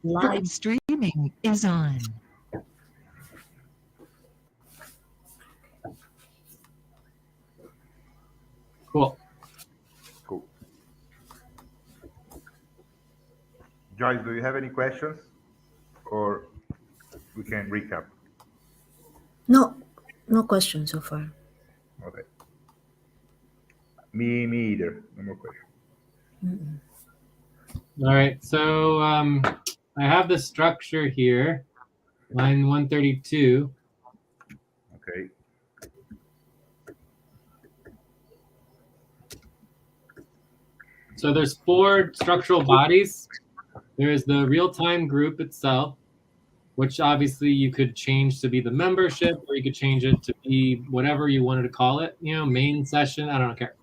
Live streaming is on. Cool. Cool. Joyce, do you have any questions? Or we can recap? No questions so far. Okay. Me either. No more questions. All right, so I have the structure here, line 132. Okay. So there's 4 structural bodies. There's the real-time group itself, which obviously you could change to be the membership, or you could change it to be whatever you wanted to call it, main session, I don't care.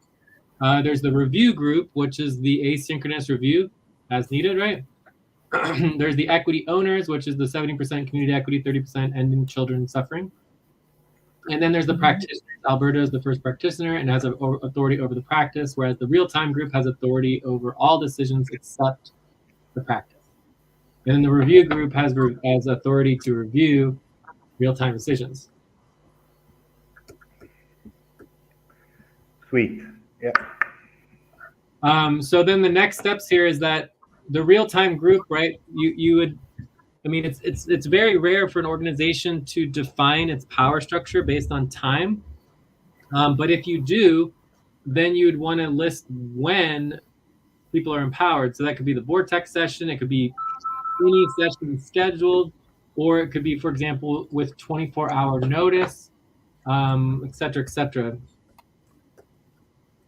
There's the review group, which is the asynchronous review as needed, right? There's the equity owners, which is the 70% community equity, 30% ending children suffering. And then there's the practitioners. Alberto is the first practitioner and has authority over the practice, whereas the real-time group has authority over all decisions except the practice. And then the review group has authority to review real-time decisions. Sweet. Yeah. So then the next steps here is that the real-time group, right? You would, I mean, it's very rare for an organization to define its power structure based on time. But if you do, then you would want to list when people are empowered. So that could be the vortex session. It could be any session scheduled, or it could be, for example, with 24-hour notice, et cetera, et cetera.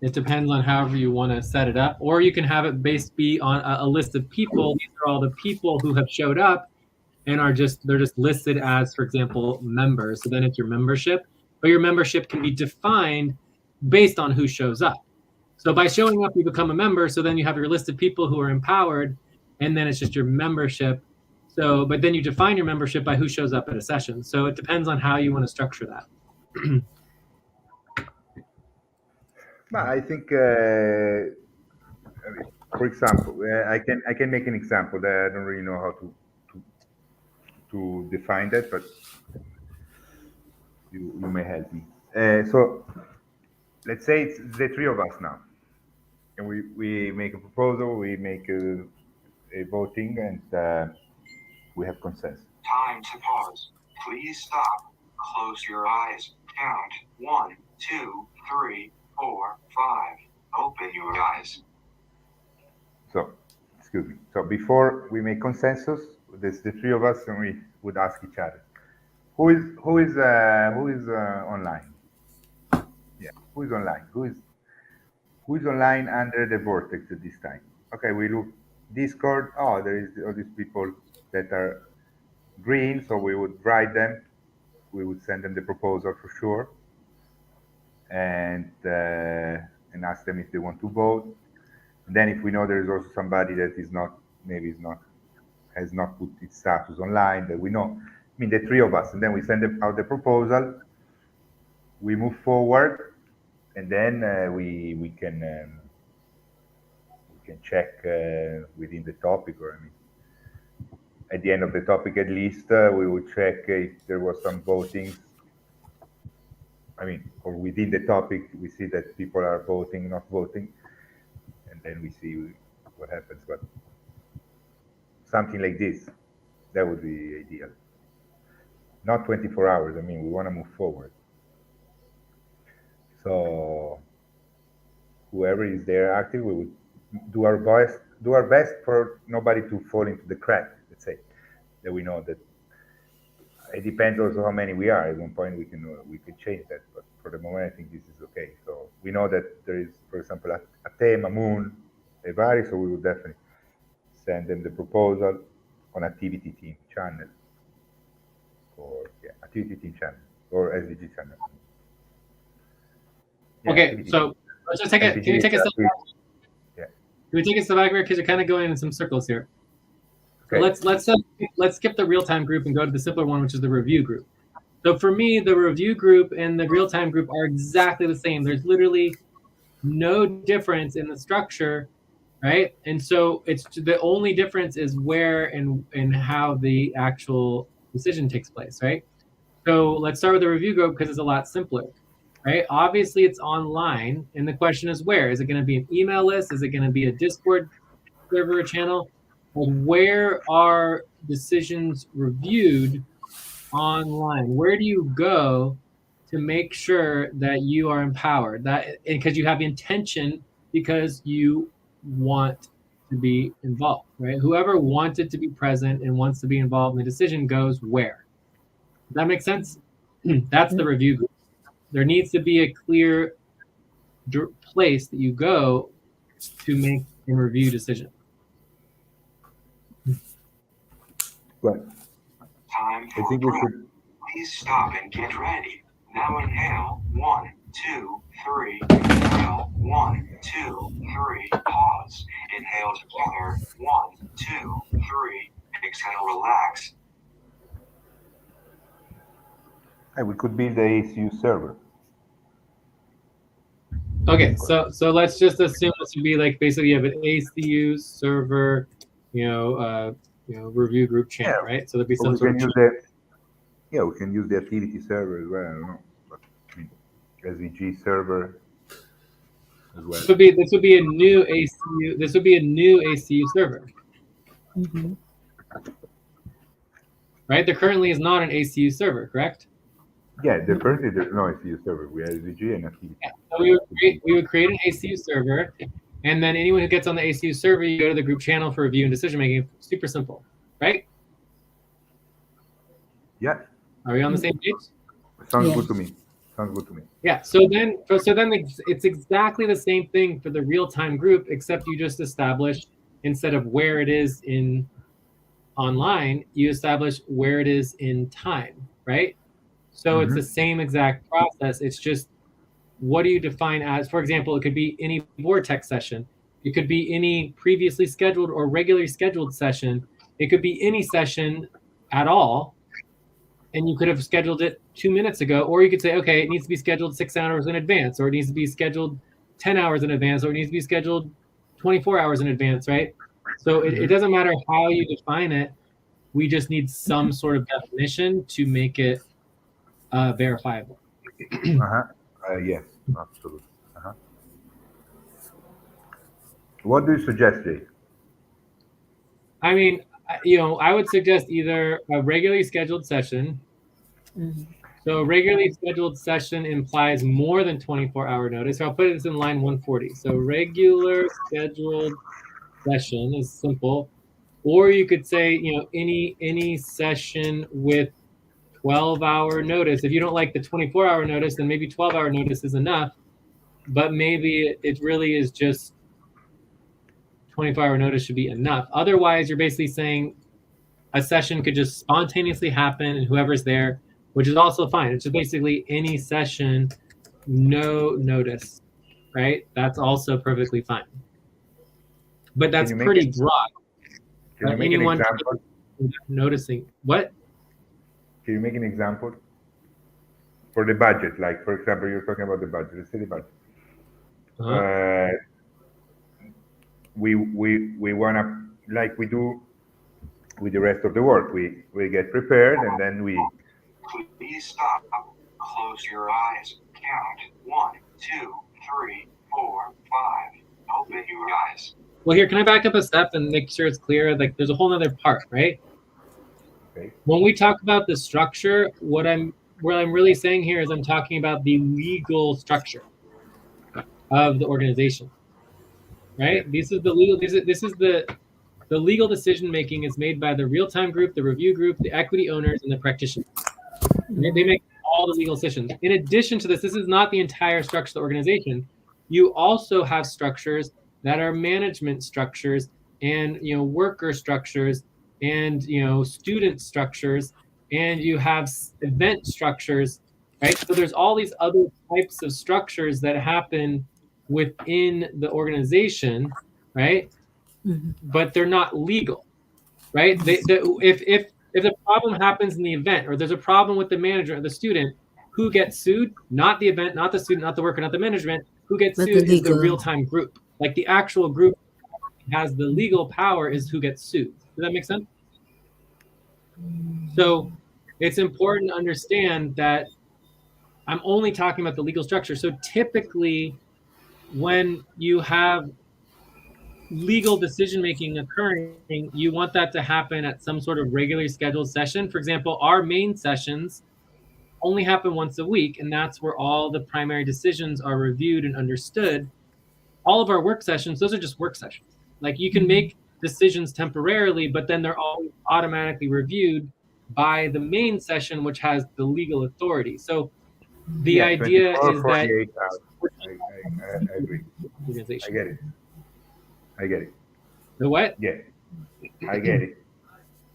It depends on however you want to set it up, or you can have it be on a list of people. These are all the people who have showed up and they're just listed as, for example, members. So then it's your membership, but your membership can be defined based on who shows up. So by showing up, you become a member. So then you have your list of people who are empowered, and then it's just your membership. So, but then you define your membership by who shows up at a session. So it depends on how you want to structure that. I think, for example, I can make an example that I don't really know how to define that, but you may help me. So let's say it's the 3 of us now, and we make a proposal, we make a voting, and we have consensus. Time to pause. Please stop. Close your eyes. Count 1, 2, 3, 4, 5. Open your eyes. So, excuse me. So before we make consensus, there's the 3 of us, and we would ask each other, who is online? Yeah, who is online? Who is online under the vortex at this time? Okay, we look Discord. Oh, there is all these people that are green, so we would write them. We would send them the proposal for sure, and ask them if they want to vote. And then if we know there is also somebody that has not put its status online, that we know, I mean, the 3 of us, and then we send out the proposal, we move forward, and then we can check within the topic, or I mean, at the end of the topic at least, we would check if there was some voting. I mean, or within the topic, we see that people are voting, not voting, and then we see what happens. But something like this, that would be ideal. Not 24 hours. I mean, we want to move forward. So whoever is there active, we would do our best for nobody to fall into the crack. Let's say that we know that. It depends also how many we are. At one point we can change that, but for the moment I think this is okay. So we know that there is, for example, a theme, a moon, a vari, so we will definitely send them the proposal on activity team channel, or activity team channel, or SDG channel. Yeah, okay, so let's just take it. Can you take a step back? Yeah. Can we take a step back here, because you're kind of going in some circles here. Okay. Let's skip the real-time group and go to the simpler one, which is the review group. So for me, the review group and the real-time group are exactly the same. There's literally no difference in the structure right? And so it's the only difference is where and how the actual decision takes place, right? So let's start with the review group because it's a lot simpler, right? Obviously, it's online, and the question is where? Is it going to be an email list? Is it going to be a Discord server or channel? Like, where are decisions reviewed online? Where do you go to make sure that you are empowered? That because you have intention, because you want to be involved, right? Whoever wanted to be present and wants to be involved in the decision goes where? Does that make sense? That's the review group. There needs to be a clear place that you go to make and review decision. Right. Time I for think we breath. should. Please stop and get ready. Now inhale. 1, 2, 3. Inhale. 1, 2, 3. Pause. Inhale together. 1, 2, 3. Exhale. Relax. Hey, we could build the ACU server. Okay, so let's just assume this would be like basically you have an ACU server, review group channel, Yeah. right? So there'd be Or some we sort can of use we can use the activity server as well. I don't know, but I mean, SVG server as well. this would be a new ACU. This would be a new ACU server, Mm-hmm. right? There currently is not an ACU server, correct? Yeah, currently there's no ACU server. We have SVG and activity. Yeah. So we would create an ACU server, and then anyone who gets on the ACU server, you go to the group channel for review and decision making. Super simple, right? Yeah, Are we on the same page? sounds Yeah. good to me. Sounds good to me. Yeah. So then it's exactly the same thing for the real-time group, except you just establish instead of where it is in online, you establish where it is in time, right? So it's the same exact process. It's just what do you define as? For example, it could be any vortex session. It could be any previously scheduled or regularly scheduled session. It could be any session at all. And you could have scheduled it 2 minutes ago, or you could say, okay, it needs to be scheduled 6 hours in advance, or it needs to be scheduled 10 hours in advance, or it needs to be scheduled 24 hours in advance, right? So it doesn't matter how you define it. We just need some sort of definition to make it verifiable. Yes, absolutely. What do you suggest, Jay? I mean, I would suggest either a regularly scheduled session. Mm-hmm. So a regularly scheduled session implies more than 24-hour notice. So I'll put this in line 140. So regular scheduled session is simple. Or you could say, any session with 12-hour notice. If you don't like the 24-hour notice, then maybe 12-hour notice is enough. But maybe it really is just 24-hour notice should be enough. Otherwise, you're basically saying a session could just spontaneously happen and whoever's there, which is also fine. It's just basically any session, no notice, right? That's also perfectly fine. But that's pretty broad. Can you make an example? Noticing what? Can you make an example for the budget? Like, for example, you're talking about the budget, the city budget. We want to, like we do with the rest of the work, we get prepared and then we. Please stop. Close your eyes. Count 1, 2, 3, 4, 5. Open your eyes. Well, here, can I back up a step and make sure it's clear? Like, there's a whole other part, right? Okay. When we talk about the structure, what I'm really saying here is I'm talking about the legal structure of the organization, right? This is the legal. This is the legal decision making is made by the real-time group, the review group, the equity owners, and the practitioners. They make all the legal decisions. In addition to this is not the entire structure of the organization. You also have structures that are management structures and worker structures and student structures, and you have event structures, right? So there's all these other types of structures that happen within the organization, right? But they're not legal, right? If the problem happens in the event, or there's a problem with the manager or the student, who gets sued? Not the event, not the student, not the worker, not the management. Who gets sued is the real-time group, like the actual group has the legal power is who gets sued. Does that make sense? So it's important to understand that I'm only talking about the legal structure. So typically, when you have legal decision-making occurring, you want that to happen at some sort of regularly scheduled session. For example, our main sessions only happen once a week, and that's where all the primary decisions are reviewed and understood. All of our work sessions, those are just work sessions. Like you can make decisions temporarily, but then they're always automatically reviewed by the main session, which has the legal authority. So the idea 24, is that 48 hours. I agree. I get it. I get it. The what? Yeah, I get it.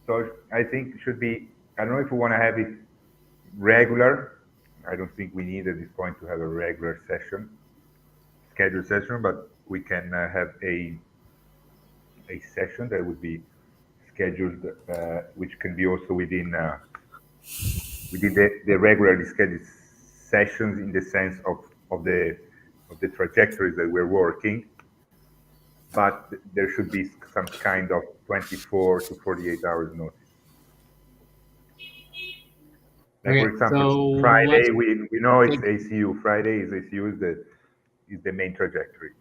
So I think it should be, I don't know if we want to have it regular. I don't think we need at this point to have a regular session, scheduled session, but we can have a session that would be scheduled, which can be also within the regularly scheduled sessions in the sense of the trajectories that we're working. But there should be some kind of 24 to 48 hours notice. Like Okay, for example, so Friday we know it's ACU. Friday is ACU is the main trajectory,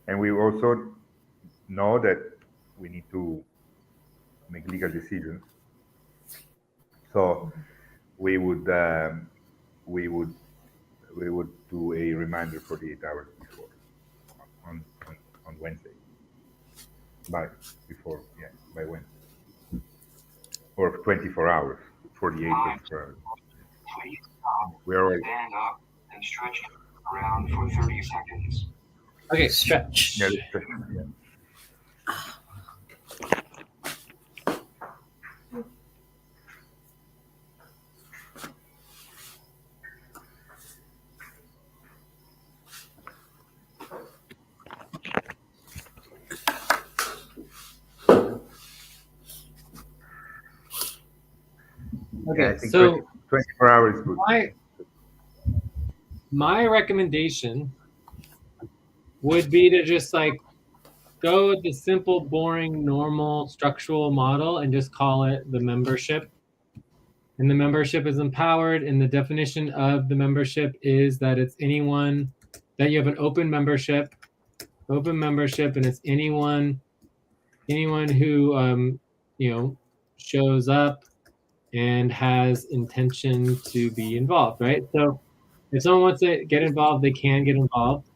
and we also know that we need to make legal decisions. So we would do a reminder 48 hours before on Wednesday. By Wednesday, or 24 hours, 48, 24 hours. Please stop, We're already, stand up, and stretch around for 30 seconds. Okay, stretch. yeah. Okay, I think so 24 hours is good. My recommendation would be to just like go with the simple, boring, normal structural model and just call it the membership. And the membership is empowered, and the definition of the membership is that it's anyone that you have an open membership, and it's anyone who shows up and has intention to be involved, right? So if someone wants to get involved, they can get involved.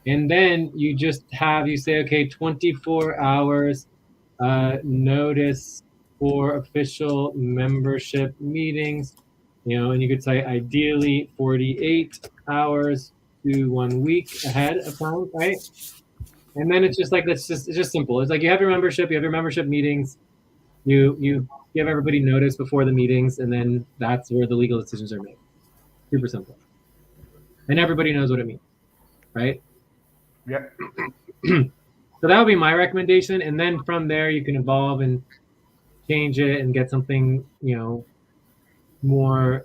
And then you say, okay, 24 hours notice for official membership meetings, and you could say ideally 48 hours to 1 week ahead of time, right? And then it's just like, it's just simple. It's like you have your membership meetings, you give everybody notice before the meetings, and then that's where the legal decisions are made. Super simple. And everybody knows what it means, right? Yeah. So that would be my recommendation. And then from there, you can evolve and change it and get something, more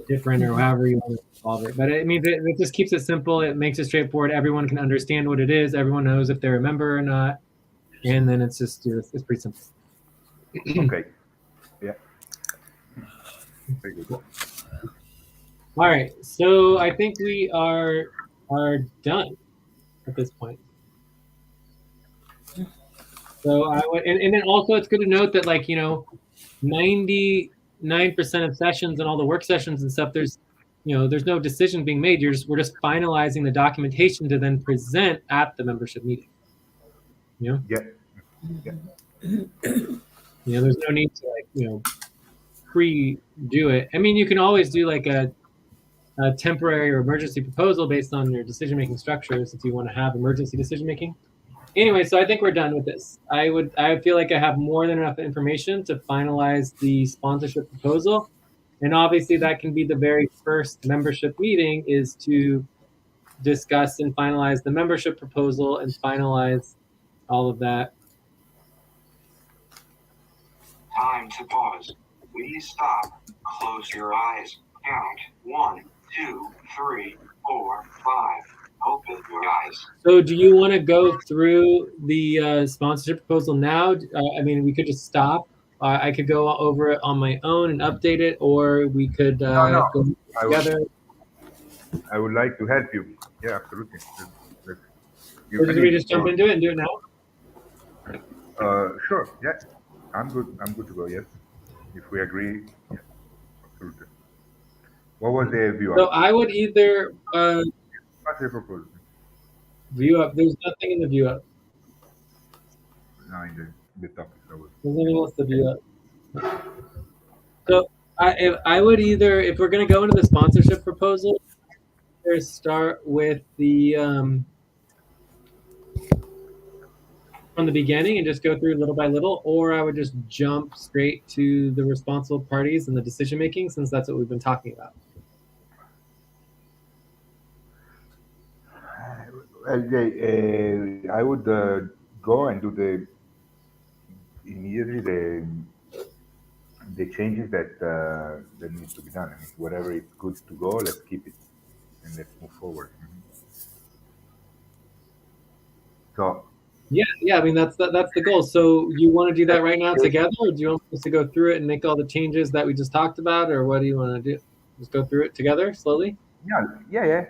different or however you want to evolve it. But it means it just keeps it simple. It makes it straightforward. Everyone can understand what it is. Everyone knows if they're a member or not. And then it's pretty simple. Okay. Yeah. Very good. All right. So I think we are done at this point. So I would, and then also it's good to note that 99% of sessions and all the work sessions and stuff, there's no decision being made. We're just finalizing the documentation to then present at the membership meeting. Yeah. There's no need to pre-do it. I mean, you can always do like a temporary or emergency proposal based on your decision-making structures if you want to have emergency decision-making. Anyway, so I think we're done with this. I feel like I have more than enough information to finalize the sponsorship proposal. And obviously that can be the very first membership meeting, is to discuss and finalize the membership proposal and finalize all of that. Time to pause. Please stop. Close your eyes. Count 1, 2, 3, 4, 5. Open your eyes. So do you want to go through the sponsorship proposal now? I mean, we could just stop. I could go over it on my own and update it, or we could No. go I would, together. I would like to help you. Yeah, absolutely. Let's- Or should we just jump into it and do it now? Sure. Yeah, I'm good. I'm good to go. Yes, if we agree. Yeah, absolutely. What was the view So up? I would either What's the proposal? view up. There's nothing in the view up. No, in the topic. That was. There's nothing else to view up. So I would either, if we're going to go into the sponsorship proposal, either start with the from the beginning and just go through little by little, or I would just jump straight to the responsible parties and the decision making, since that's what we've been talking about. Okay, I would go and do immediately the changes that needs to be done. I mean, whatever is good to go, let's keep it and let's move forward. So Yeah. I mean, that's the goal. So you want to do that right now together, or do you want us to go through it and make all the changes that we just talked about, or what do you want to do? Just go through it together slowly. yeah,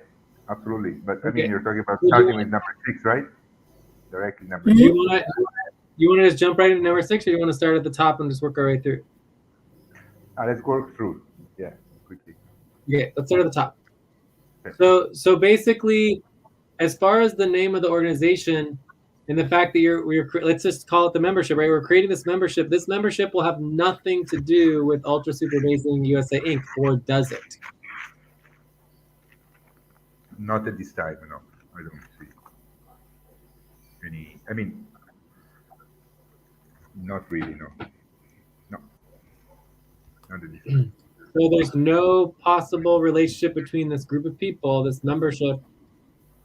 absolutely. But I mean, Okay. you're talking about Would you starting want- with number 6, right? Directly number Do 6. you want to just jump right into number 6, or you want to start at the top and just work our way through? Let's work through. Yeah, quickly. Okay, let's start at the top. Okay. So basically, as far as the name of the organization and the fact that we're let's just call it the membership, right? We're creating this membership. This membership will have nothing to do with Ultra Super Amazing USA Inc. Or does it? Not at this time, no. I don't see any. I mean, not really, no. No. Not at this time. So there's no possible relationship between this group of people, this membership,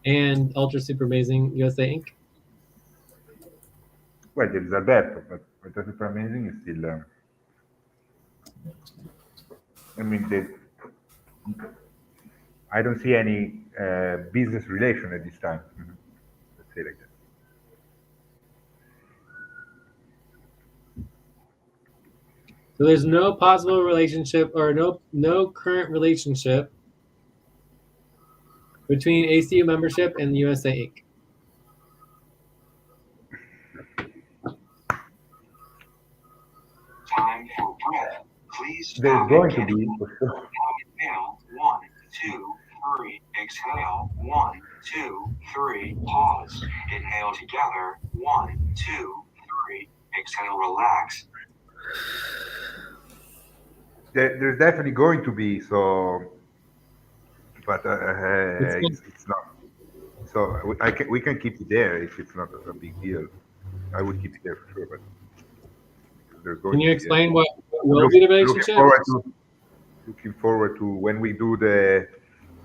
and Ultra Super Amazing USA Inc. Well, there is Alberto, but Ultra Super Amazing is still. I mean, I don't see any business relation at this time. Let's say like that. So there's no possible relationship or no current relationship between ACU membership and USA Inc. Time for breath. Please There's stop going and to get be, for sure. Inhale, 1, 2, 3. Exhale, 1, 2, 3. Pause. Inhale together, 1, 2, 3. Exhale, relax. There's definitely going to be, so, but it's not. So we can keep it there if it's not a big deal. I would keep it there for sure, but there's going Can you to be explain what will be the relationship? Looking forward to when we do the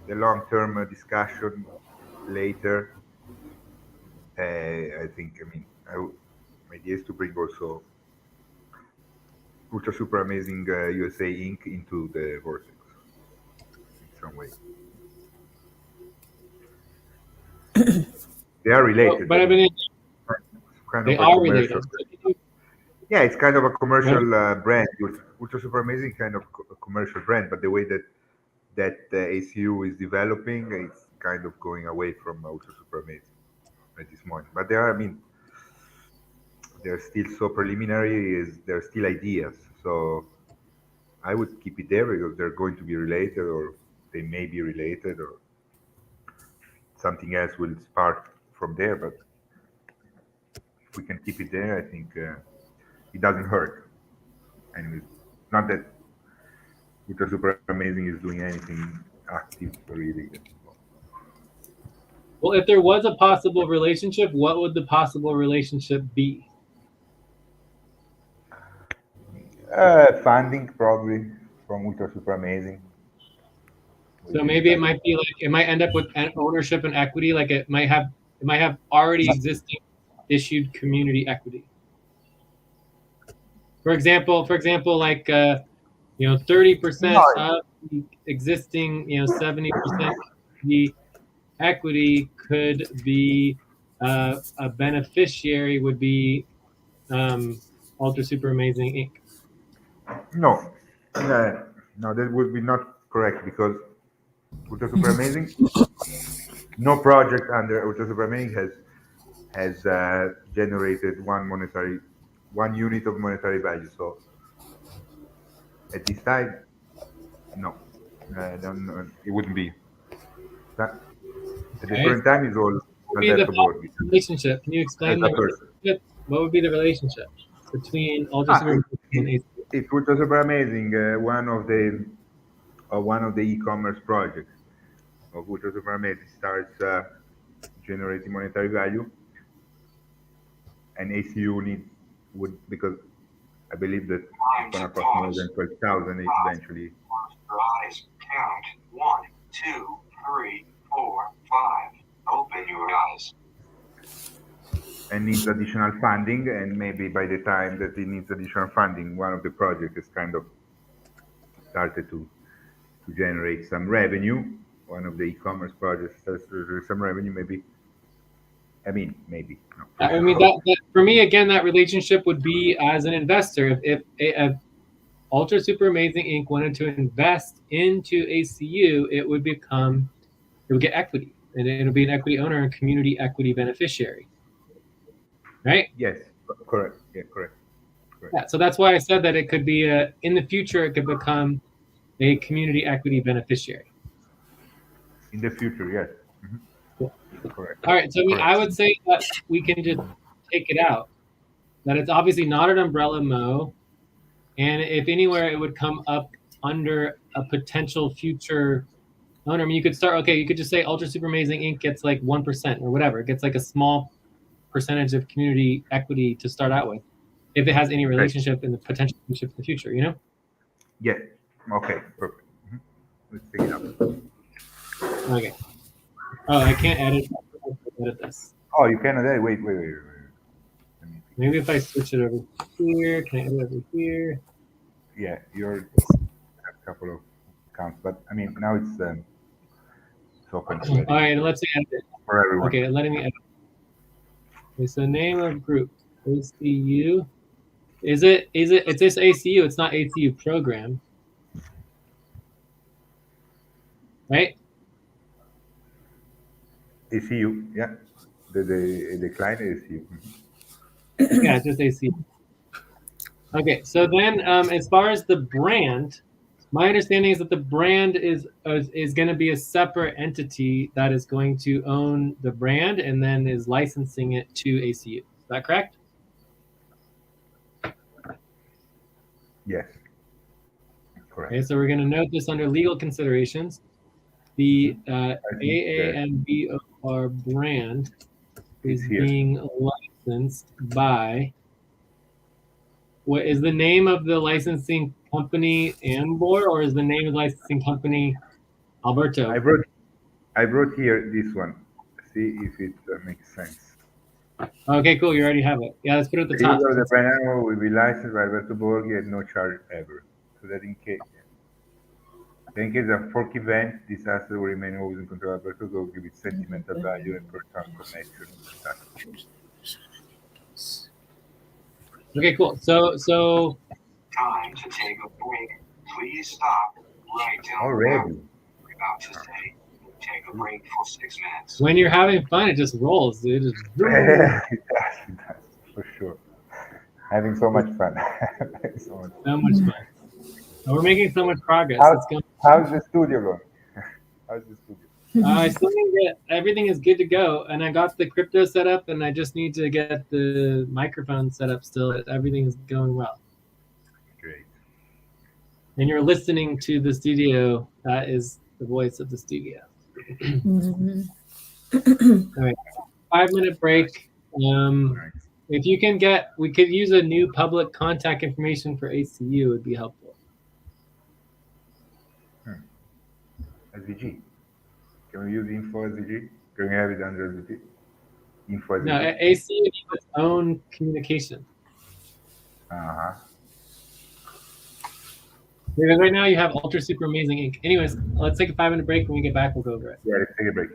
long-term discussion later. I think, I mean, my idea is to bring also Ultra Super Amazing USA Inc. into the vortex in some way. They are related. But I mean, kind they of a are commercial. related. Yeah, it's kind of a commercial brand. Ultra Super Amazing, kind of a commercial brand, but the way that ACU is developing, it's kind of going away from Ultra Super Amazing at this moment. But they're still so preliminary. They're still ideas. So I would keep it there because they're going to be related, or they may be related, or something else will spark from there. But if we can keep it there, I think it doesn't hurt. Anyways, not that Ultra Super Amazing is doing anything active really. Well, if there was a possible relationship, what would the possible relationship be? Funding probably from Ultra Super Amazing. So maybe it might be like it might end up with ownership and equity, like it might have already existing issued community equity. For example, like 30% of the existing 70% the equity could be a beneficiary would be Ultra Super Amazing Inc. No, no, that would be not correct because Ultra Super Amazing, no project under Ultra Super Amazing has generated one unit of monetary value. So at this time, no, it wouldn't be. That, a different time is all What would be the Alberto Borghi relationship? Can you explain as the a person. relationship? What would be the relationship between Ultra Super Amazing and ACU? If Ultra Super Amazing, one of the e-commerce projects of Ultra Super Amazing starts generating monetary value, and ACU would, because I believe that it's gonna cost more than 12,000 eventually. Close your eyes. Count 1, 2, 3, 4, 5. Open your eyes. And needs additional funding, and maybe by the time that it needs additional funding, one of the projects is kind of started to generate some revenue. One of the e-commerce projects starts to generate some revenue, maybe. Maybe. No, I mean, that for me, again, that relationship would be as an investor. If Ultra Super Amazing Inc. wanted to invest into ACU, it would get equity, and it would be an equity owner and community equity beneficiary. Right? Yes, correct. Yeah, correct. Yeah, so that's why I said that it could be in the future, it could become a community equity beneficiary. In the future, yes. Cool. Correct. All right, so I mean, Correct. I would say that we can just take it out. That it's obviously not an umbrella mo, and if anywhere, it would come up under a potential future owner. I mean, you could start. Okay, you could just say Ultra Super Amazing Inc. gets like 1% or whatever. It gets like a small percentage of community equity to start out with, if it has any relationship in the potential relationship in the future. You know? Yes. Okay. Perfect. Let's take it out. Okay. Oh, I can't edit this. Oh, you cannot edit. Wait. Maybe if I switch it over here, can I edit over here? Yeah, you're a couple of counts, but I mean now it's open. All right, let's edit it. For everyone. Okay, letting me edit. Okay, so name of group ACU. It's this ACU? It's not ACU program, right? ACU, yeah. The client is ACU. Yeah, it's just ACU. Okay, so then as far as the brand, my understanding is that the brand is going to be a separate entity that is going to own the brand and then is licensing it to ACU. Is that correct? Yes. Correct. Okay, so we're going to note this under legal considerations. The AAMBOR brand is being licensed by. What is the name of the licensing company, Ambor, or is the name of the licensing company Alberto? I wrote here this one. See if it makes sense. Okay, cool. You already have it. Yeah, let's put it at the The top. user of the brand name will be licensed by Alberto Borghi at no charge ever. So that in case of fork event, this asset will remain always in control of Alberto Borghi with sentimental value and personal connection with the Okay, cool. So Time to take a break. Please stop right down already. we're about to say. Take a break for 6 minutes. when you're having fun, it just rolls, dude. It does, for sure. Having so much fun. So much fun. And we're making so much progress. How's the studio going? How's the studio? I still need to get everything is good to go, and I got the crypto set up, and I just need to get the microphone set up still. Everything is going well. Great. And you're listening to the studio. That is the voice of the studio. Mhm. All right, 5-minute break. If you can we could use a new public contact information for ACU. Would be helpful. SVG. Can we use info SVG? Can we have it under SVG? Info SVG? No, ACU needs its own communication. Because right now you have Ultra Super Amazing Inc. Anyways, let's take a 5-minute break. When we get back, we'll go over it. Yeah, let's take a break.